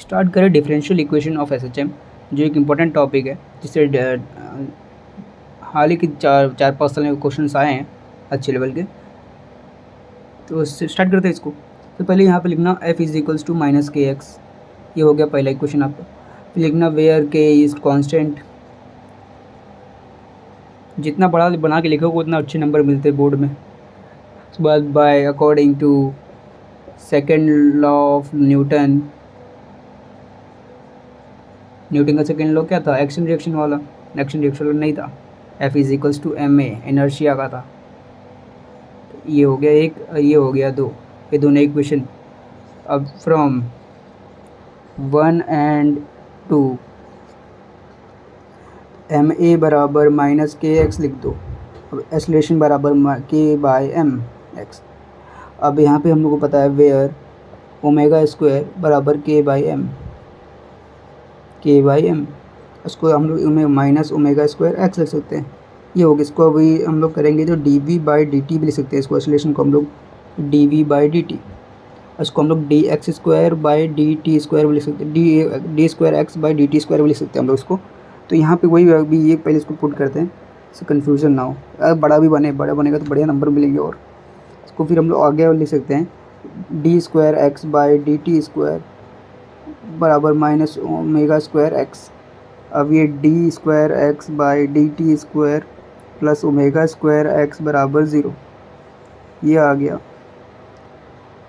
Start करें differential equation of SHM, जो एक इम्पोर्टेंट टॉपिक है जिससे हाल ही के चार पाँच साल में क्वेश्चन आए हैं अच्छे लेवल के। तो स्टार्ट करते हैं इसको। तो पहले यहाँ पे लिखना f is equals to minus k x, ये हो गया पहला इक्वेशन आपका। फिर लिखना वेयर k इज कांस्टेंट। जितना बड़ा बना के लिखोगे उतना अच्छे नंबर मिलते हैं बोर्ड में। उसके बाद by according to second law of Newton का सेकेंड लॉ क्या था? एक्शन रिएक्शन वाला। एक्शन रिएक्शन वाला नहीं था, F is equals to m a inertia का था। ये हो गया एक, ये हो गया दो, ये दोनों इक्वेशन। अब फ्रॉम 1 एंड 2 एम ए बराबर माइनस के एक्स लिख दो। अब एक्सलेशन बराबर के बाय एम एक्स। अब यहाँ पे हम लोग को पता है वेयर ओमेगा स्क्वायर बराबर के बाई एम, उसको हम लोग माइनस ओमेगा स्क्वायर एक्स लिख सकते हैं। ये होगा, इसको अभी हम लोग करेंगे तो d v by d t भी लिख सकते हैं। इसको एक्सलेशन को हम लोग d v by d t, इसको हम लोग d x square by d t square भी लिख सकते हैं, d square x by d t square भी लिख सकते हैं हम लोग इसको। तो यहाँ पे वही अभी ये पहले इसको पुट करते हैं, इससे कन्फ्यूजन ना हो। अगर बड़ा भी बड़ा बनेगा तो बढ़िया नंबर मिलेंगे। और इसको फिर हम लोग आगे लिख सकते हैं d square x by d t square बराबर माइनस ओमेगा स्क्वायर एक्स। अब ये d square x by d t square plus omega square x बराबर 0, ये आ गया।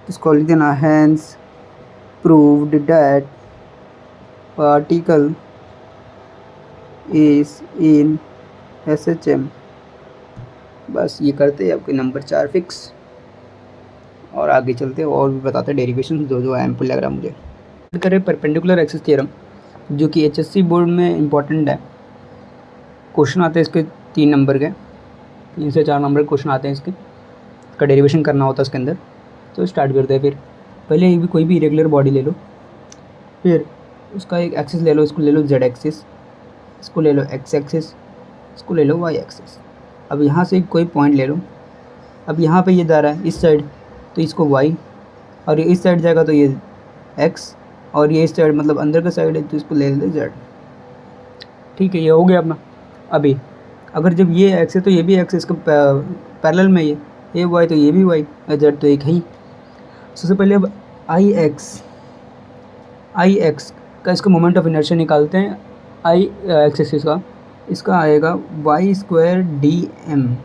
इसको लिख देना hence proved that particle is in SHM. बस ये करते हैं आपके नंबर 4 फिक्स। और आगे चलते हैं और भी बताते हैं डेरिवेशन जो एम्पल लग रहा है मुझे। करें परपेंडिकुलर एक्सिस थ्योरम, जो कि एचएससी बोर्ड में इम्पॉर्टेंट है। क्वेश्चन आते हैं इसके 3 नंबर के, 3 से 4 नंबर के क्वेश्चन आते हैं इसके, का डेरिवेशन करना होता है इसके अंदर। तो स्टार्ट करते हैं। फिर पहले भी कोई भी इरेगुलर बॉडी ले लो, फिर उसका एक एक्सिस ले लो, इसको ले लो जेड एक्सिस, इसको ले लो एक्स एक्सिस, इसको ले लो वाई एक्सिस। अब यहाँ से कोई पॉइंट ले लो। अब यहाँ पे ये जा रहा है इस साइड, तो इसको वाई, और ये इस साइड जाएगा तो ये एक्स, और ये इस साइड मतलब अंदर का साइड है तो इसको ले लेते जेड। ठीक है, ये हो गया अपना। अभी अगर जब ये एक्स है तो ये भी एक्स, इसका पैरेलल में ये वाई तो ये भी वाई, जेड तो एक ही। सबसे पहले अब आई एक्स का इसका मोमेंट ऑफ इनर्शिया निकालते हैं। आई एक्सिस का इसका आएगा y square d m.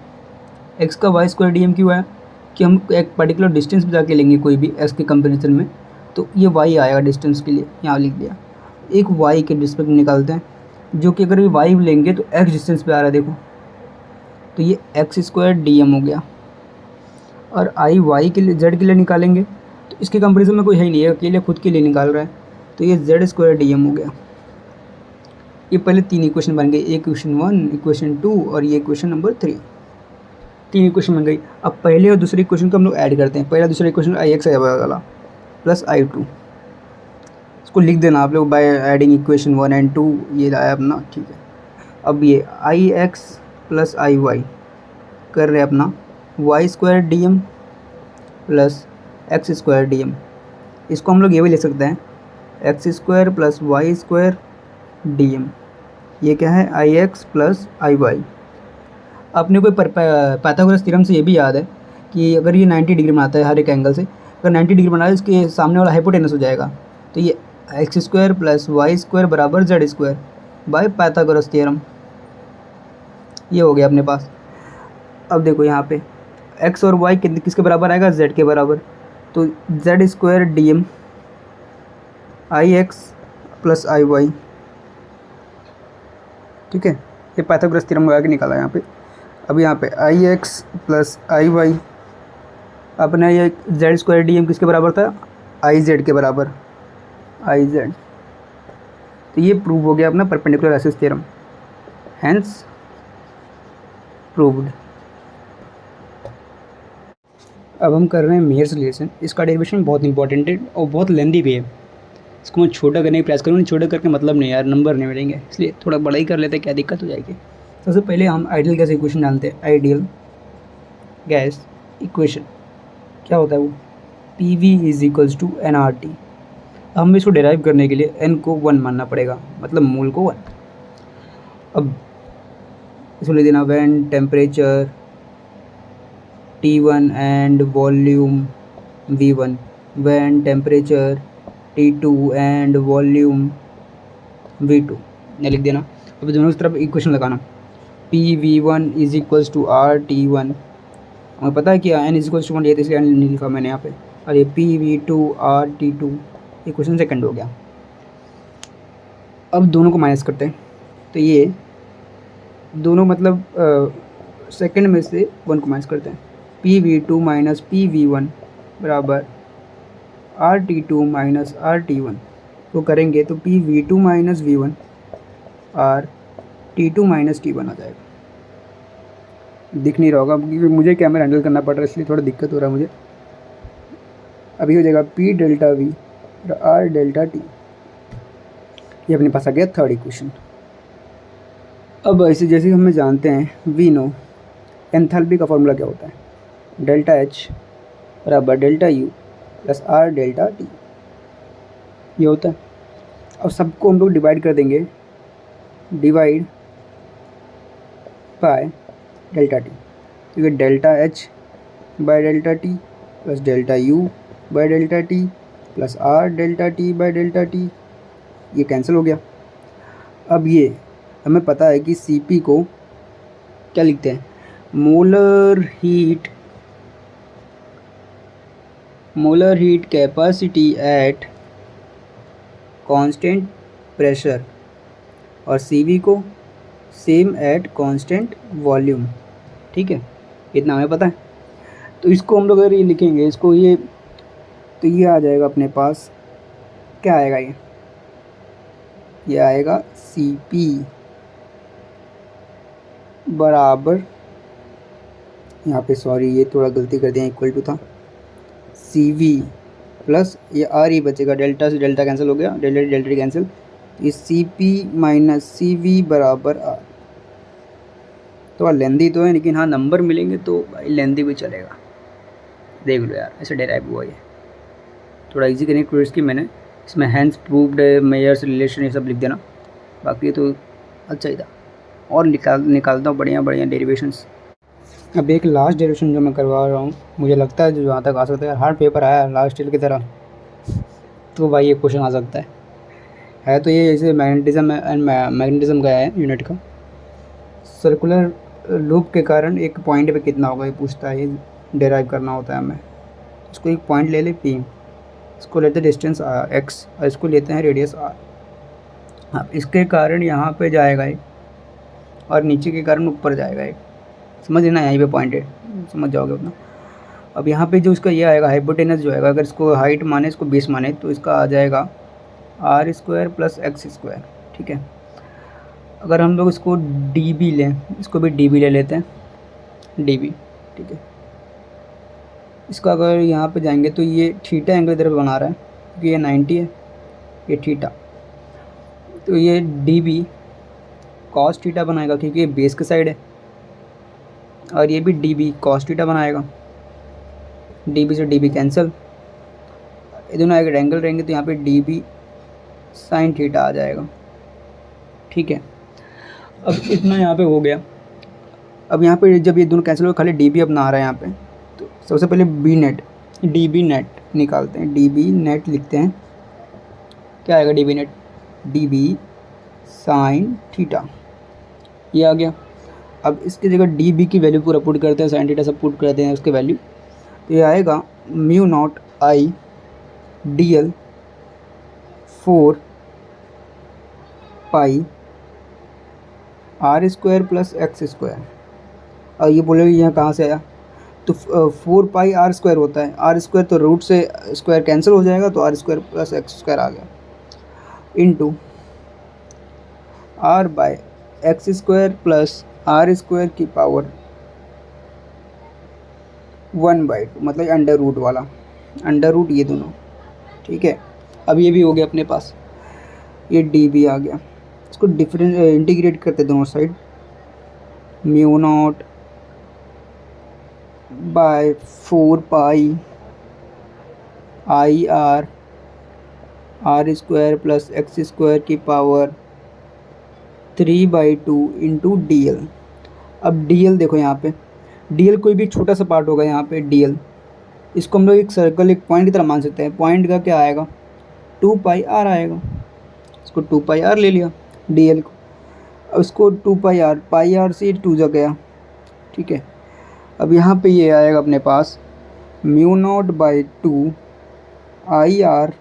X का वाई स्क्वायर डी एम क्यों है कि हम एक पर्टिकुलर डिस्टेंस पे जाके लेंगे कोई भी एक्स के कंपेरिजन में, तो ये वाई आएगा डिस्टेंस के लिए, यहाँ लिख दिया। एक वाई के रिस्पेक्ट में निकालते हैं, जो कि अगर ये वाई लेंगे तो एक्स डिस्टेंस पे आ रहा है, देखो तो ये एक्स स्क्वायर डी एम हो गया। और आई वाई के लिए जेड के लिए निकालेंगे तो इसके कंपेरिजन में कोई है ही नहीं है, अकेले खुद के लिए निकाल रहा है, तो ये जेड स्क्वायर डी एम हो गया। ये पहले 3 इक्वेशन बन गई, इक्वेशन 1, इक्वेशन 2 और ये इक्वेशन नंबर 3। 3 इक्वेशन बन गई। अब पहले और दूसरे इक्वेशन को हम लोग ऐड करते हैं। पहला दूसरा इक्वेशन आई एक्स वाला प्लस आई टू, इसको लिख देना आप लोग बाय एडिंग इक्वेशन 1 एंड 2, ये आया अपना। ठीक है, अब ये I x plus I y कर रहे हैं अपना y square d m plus x square d m. इसको हम लोग ये भी लिख सकते हैं x square plus y square d m. ये क्या है? I x plus I y. अपने को पाइथागोरस थ्योरम से ये भी याद है कि अगर ये 90 डिग्री बनाता है हर एक एंगल से, अगर 90 डिग्री बनाए इसके सामने वाला हाइपोटेनस हो जाएगा, तो ये x square plus y square बराबर z square by Pythagoras theorem. ये हो गया अपने पास। अब देखो यहाँ पे एक्स और वाई किसके बराबर आएगा? जेड के बराबर। तो Z square d M I x plus I Y. ठीक है, ये पाइथागोरस थ्योरम लगा के निकाला यहाँ पे। अब यहाँ पे आई एक्स प्लस आई वाई, अपना ये जेड स्क्वायर डी एम किसके बराबर था? आई जेड के बराबर, आई जेड। तो ये प्रूव हो गया अपना perpendicular axis theorem, hence proved. अब हम कर रहे हैं मेयर्स रिलेशन। इसका डेरिवेशन बहुत इंपॉर्टेंट है और बहुत लेंदी भी है। इसको मैं छोटा करने की प्रयास करूँगा, छोटा करके मतलब नहीं यार, नंबर नहीं मिलेंगे, इसलिए थोड़ा बड़ा ही कर लेते हैं, क्या दिक्कत हो जाएगी। सबसे पहले हम आइडियल गैस इक्वेशन डालते हैं। आइडियल गैस इक्वेशन क्या होता है? वो p v is equals to n r t. हम इसको डेराइव करने के लिए n को 1 मानना पड़ेगा, मतलब मूल को 1। अब इसको ले देना when temperature T1 and volume V1, when temperature T2 and volume V2, ये लिख देना। अब दोनों की तरफ इक्वेशन लगाना, PV1 is equals to RT1, हमें पता है कि n इज इक्वल्स टू 1 है तो इसलिए n नहीं लिखा मैंने यहाँ पे, और ये PV2 RT2, इक्वेशन सेकंड हो गया। अब दोनों को माइनस करते हैं, तो ये दोनों मतलब सेकंड में से 1 को माइनस करते हैं, PV2 माइनस PV1 बराबर RT2 माइनस RT1, तो करेंगे तो PV2 माइनस V1 और T2 माइनस T1 आ जाएगा। दिख नहीं रहा होगा क्योंकि मुझे कैमरा हैंडल करना पड़ रहा है, इसलिए थोड़ा दिक्कत हो रहा है मुझे। अभी हो जाएगा P डेल्टा V और R डेल्टा T, ये अपने पास आ गया थर्ड इक्वेशन। अब ऐसे जैसे हमें जानते हैं वी नो एंथैल्पी का फॉर्मूला क्या होता है, डेल्टा H बराबर delta U plus R delta T, ये होता है। अब सबको हम लोग डिवाइड कर देंगे, डिवाइड बाय डेल्टा T, क्योंकि delta H by delta T plus delta U by delta T plus R delta T by delta T, ये कैंसिल हो गया। अब ये हमें पता है कि Cp को क्या लिखते हैं, molar heat capacity at constant pressure, और Cv को सेम एट कांस्टेंट वॉल्यूम, ठीक है, इतना हमें पता है। तो इसको हम लोग अगर ये लिखेंगे इसको, ये तो ये आ जाएगा अपने पास, क्या आएगा ये आएगा Cp बराबर, यहाँ पे सॉरी ये थोड़ा गलती कर दिया, इक्वल टू था Cv प्लस ये R ही बचेगा, डेल्टा से डेल्टा कैंसिल हो गया, डेल्टा डेल्टा कैंसिल, ये Cp माइनस Cv बराबर R। थोड़ा लेंदी तो है लेकिन हाँ नंबर मिलेंगे तो भाई लेंदी भी चलेगा, देख लो यार ऐसे डेराइव हुआ, ये थोड़ा इजी करने की कोशिश की मैंने, इसमें हैंस प्रूव्ड मेयर्स रिलेशन ये सब लिख देना, बाकी तो अच्छा ही था। और निकालता हूँ बढ़िया बढ़िया डेरिवेशंस। अब एक लास्ट डेरिवेशन जो मैं करवा रहा हूँ, मुझे लगता है जो जहाँ तक आ सकता है, हार्ड पेपर आया लास्ट ईयर की तरह, तो भाई ये क्वेश्चन आ सकता है तो ये जैसे मैग्नेटिज्म एंड मैग्नेटिज्म का है यूनिट का, सर्कुलर लूप के कारण एक पॉइंट पे कितना होगा ये पूछता है, ये डेराइव करना होता है हमें। इसको एक पॉइंट ले ले P, इसको लेते हैं डिस्टेंस x और इसको लेते हैं रेडियस r। हाँ, इसके कारण यहाँ पे जाएगा एक, और नीचे के कारण ऊपर जाएगा एक, समझ लेना, यहीं पे पॉइंट है, समझ जाओगे अपना। अब यहाँ पे जो इसका ये आएगा हाइपोटेनस जो आएगा, अगर इसको हाइट माने, इसको बेस माने, तो इसका आ जाएगा r² प्लस x², ठीक है। अगर हम लोग इसको dB लें, इसको भी dB ले लेते हैं, dB, ठीक है। इसका अगर यहाँ पे जाएंगे तो ये थीटा एंगल इधर बना रहा है क्योंकि ये 90 है, ये थीटा, तो ये dB cos थीटा बनाएगा क्योंकि ये बेस के साइड है, और ये भी dB cos थीटा बनाएगा, dB से dB कैंसिल, ये दोनों अगर एंगल रहेंगे तो यहाँ पे dB sin थीटा आ जाएगा, ठीक है। अब इतना यहाँ पे हो गया। अब यहाँ पे जब ये दोनों कैंसिल हो खाली dB अपना आ रहा है यहाँ पे, तो सबसे पहले dB नेट निकालते हैं, dB नेट लिखते हैं, क्या आएगा dB net, dB sin theta, ये आ गया। अब इसकी जगह dB की वैल्यू पूरा पुट करते हैं, sin थीटा सब पुट करते हैं उसके वैल्यू, तो ये आएगा μ0 I dl 4 pi r² plus x²। और ये बोलोगे यहाँ कहाँ से आया, तो 4 पाई r² होता है, r² तो रूट से स्क्वायर कैंसिल हो जाएगा, तो r² प्लस x² आ गया, into r bye x² plus r² की पावर 1/2, मतलब अंडर रूट वाला, अंडर रूट ये दोनों, ठीक है। अब ये भी हो गया अपने पास, ये dB आ गया। इसको इंटीग्रेट करते दोनों side, μ0 by 4 pi IR r square plus x square की पावर 3/2 इंटू डी एल। अब डी एल देखो यहाँ पे, डी एल कोई भी छोटा सा पार्ट होगा यहाँ पे डी एल, इसको हम लोग एक सर्कल एक पॉइंट की तरह मान सकते हैं। पॉइंट का क्या आएगा, 2πr आएगा। इसको 2πr ले लिया डी एल को। अब इसको 2πr, पाई आर से 2 जा गया, ठीक है। अब यहाँ पे ये आएगा अपने पास μ0/2 I r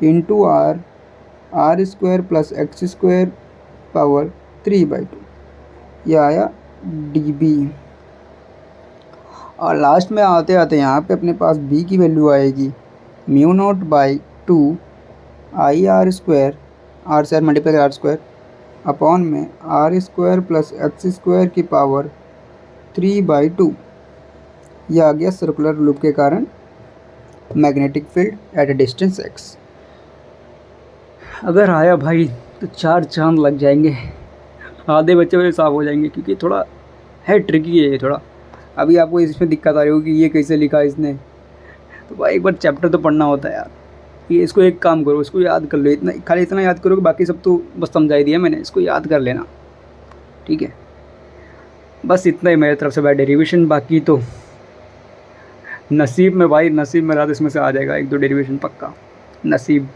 into r, r square plus x square power 3/2, ये आया डी बी। और लास्ट में आते आते यहाँ पे अपने पास b की वैल्यू आएगी μ0/2 आई आर स्क्वायर, आर से r multiply r square upon में r square plus x square की पावर 3/2। यह आ गया सर्कुलर लूप के कारण magnetic field at a distance x। अगर आया भाई तो 4 चांद लग जाएंगे, आधे बच्चे मेरे साफ हो जाएंगे, क्योंकि थोड़ा है ट्रिकी है ये थोड़ा। अभी आपको इसमें दिक्कत आ रही होगी कि ये कैसे लिखा इसने, तो भाई एक बार चैप्टर तो पढ़ना होता है यार। ये इसको एक काम करो, इसको याद कर लो, इतना खाली इतना याद करो कि बाकी सब तो बस समझा ही दिया मैंने, इसको याद कर लेना, ठीक है। बस इतना ही मेरी तरफ से भाई डेरिवेशन, बाकी तो नसीब में भाई, नसीब में रात इसमें से आ जाएगा 1-2 डेरिवेशन पक्का, नसीब।